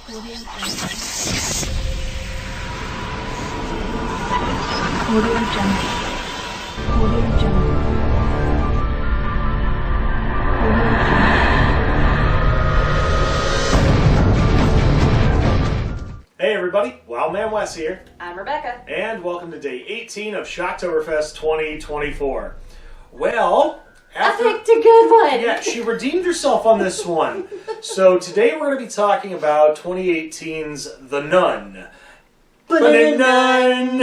Audio Jungle. Audio Jungle. Audio Jungle. Hey everybody, Wild Man Wes here. I'm Rebecca. And welcome to day 18 of SHOCKTOBERFEST 2024. Well, I picked a good one. Yeah, she redeemed herself on this one. So today we're going to be talking about 2018's The Nun. Nun.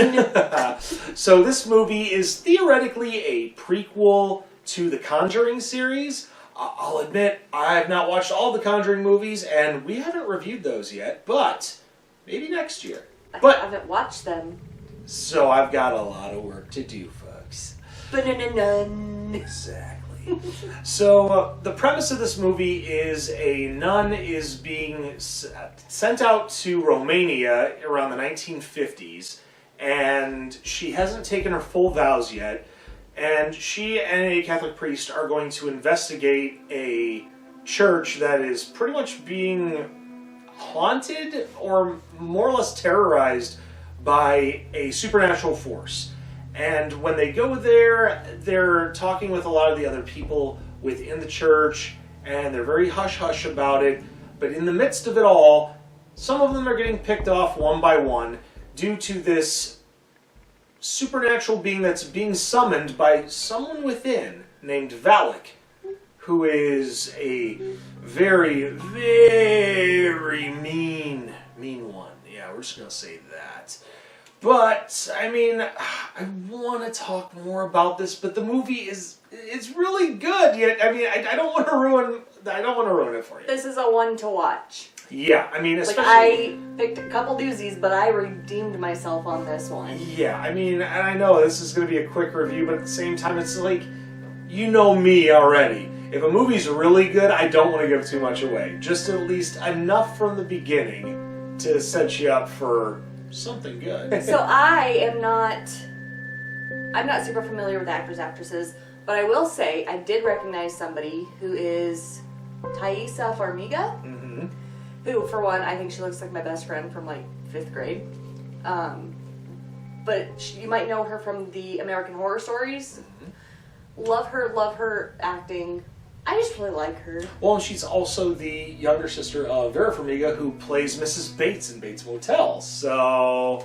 So this movie is theoretically a prequel to the Conjuring series. I'll admit, I have not watched all the Conjuring movies, and we haven't reviewed those yet, but maybe next year. But I haven't watched them. So I've got a lot of work to do, folks. Nun. Exactly. So the premise of this movie is a nun is being sent out to Romania around the 1950s, and she hasn't taken her full vows yet, and she and a Catholic priest are going to investigate a church that is pretty much being haunted or more or less terrorized by a supernatural force. And when they go there, they're talking with a lot of the other people within the church, and they're very hush-hush about it. But in the midst of it all, some of them are getting picked off one by one due to this supernatural being that's being summoned by someone within named Valak, who is a very, very mean one. Yeah, we're just going to say that. But, I mean, I want to talk more about this, but the movie it's really good. Yet, I mean, I don't want to ruin it for you. This is a one to watch. Yeah, I mean, especially... I picked a couple doozies, but I redeemed myself on this one. Yeah, I mean, and I know this is going to be a quick review, but at the same time, it's like, you know me already. If a movie's really good, I don't want to give too much away. Just at least enough from the beginning to set you up for something good. So I'm not super familiar with actresses, but I will say I did recognize somebody who is Thaisa Farmiga, who, for one, I think she looks like my best friend from like 5th grade. But you might know her from the American Horror Stories. Love her acting. I just really like her. Well, and she's also the younger sister of Vera Farmiga, who plays Mrs. Bates in Bates Motel. So,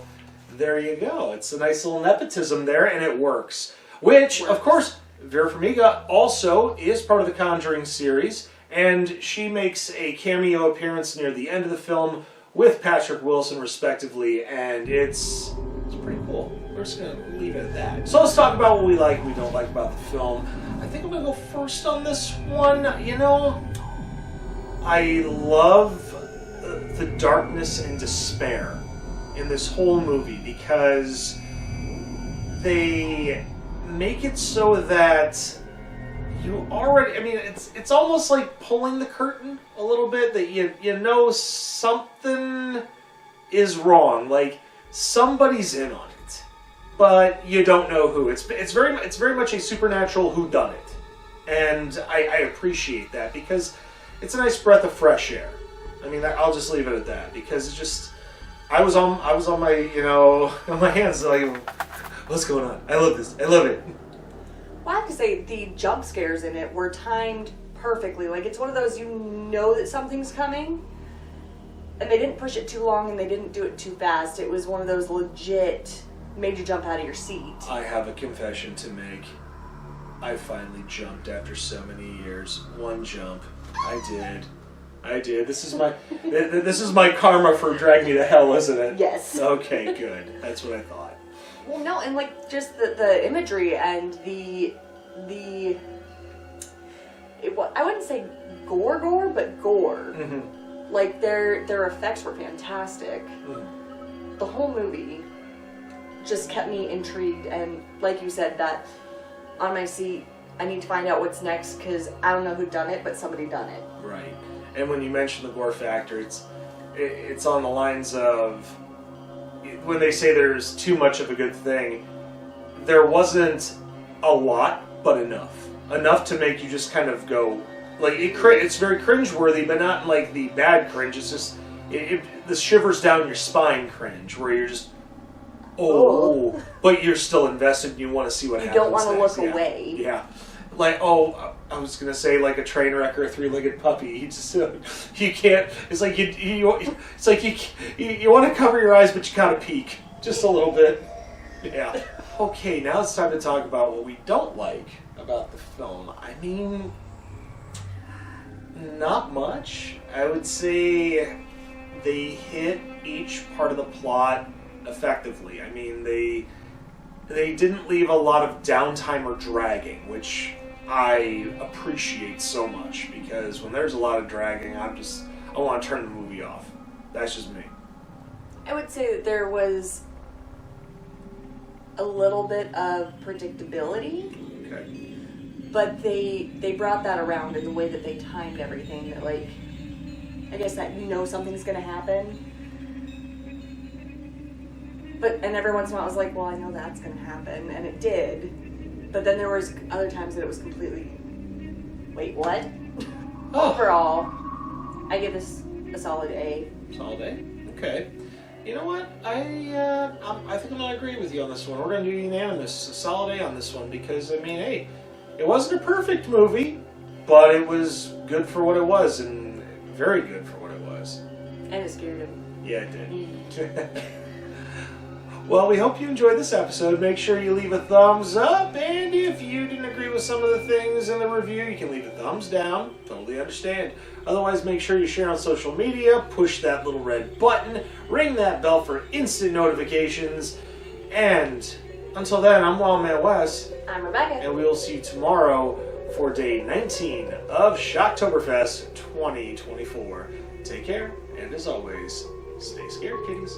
there you go. It's a nice little nepotism there, and it works. Which, of course, Vera Farmiga also is part of the Conjuring series, and she makes a cameo appearance near the end of the film with Patrick Wilson, respectively, and it's pretty cool. We're just going to leave it at that. So let's talk about what we like and we don't like about the film. I think I'm going to go first on this one. You know, I love the darkness and despair in this whole movie because they make it so that you already, I mean, it's almost like pulling the curtain a little bit, that you know something is wrong, like somebody's in on it. But you don't know who. It's very much a supernatural whodunit, and I appreciate that because it's a nice breath of fresh air. I mean, I'll just leave it at that because it's just I was on my on my hands like, what's going on? I love this. I love it. Well, I have to say the jump scares in it were timed perfectly. Like, it's one of those, you know that something's coming, and they didn't push it too long and they didn't do it too fast. It was one of those legit, made you jump out of your seat. I have a confession to make. I finally jumped after so many years. One jump. I did. This is my karma for dragging me to hell, isn't it? Yes. Okay, good. That's what I thought. Well, no, and like just the imagery and I wouldn't say gore, but gore. Like their effects were fantastic. The whole movie just kept me intrigued, and like you said, that on my seat, I need to find out what's next because I don't know who done it, but somebody done it. Right. And when you mention the gore factor, it's on the lines of when they say there's too much of a good thing, there wasn't a lot, but enough to make you just kind of go, like, it's very cringeworthy, but not like the bad cringe. It's just, the shivers down your spine cringe, where you're just, oh, but you're still invested and you want to see what happens. You don't want to next. look away. Yeah. Like, oh, I was going to say like a train wreck or a three-legged puppy. You just, you can't, it's like you want to cover your eyes, but you kind of peek just a little bit. Yeah. Okay, now it's time to talk about what we don't like about the film. I mean, not much. I would say they hit each part of the plot effectively. I mean, they didn't leave a lot of downtime or dragging, which I appreciate so much, because when there's a lot of dragging, I want to turn the movie off. That's just me. I would say that there was a little bit of predictability. Okay. But they brought that around in the way that they timed everything. That, like, I guess that you know something's going to happen. And every once in a while I was like, well, I know that's going to happen. And it did. But then there was other times that it was completely, wait, what? Oh. Overall, I give this a solid A. Solid A? Okay. You know what? I think I'm going to agree with you on this one. We're going to do unanimous. A solid A on this one, because, I mean, hey, it wasn't a perfect movie, but it was good for what it was, and very good for what it was. And it scared him. Yeah, it did. Well, we hope you enjoyed this episode. Make sure you leave a thumbs up, and if you didn't agree with some of the things in the review, you can leave a thumbs down. Totally understand. Otherwise, make sure you share on social media, push that little red button, ring that bell for instant notifications, and until then, I'm Wildman Wes. I'm Rebecca. And we will see you tomorrow for day 19 of Shocktoberfest 2024. Take care, and as always, stay scared, kitties.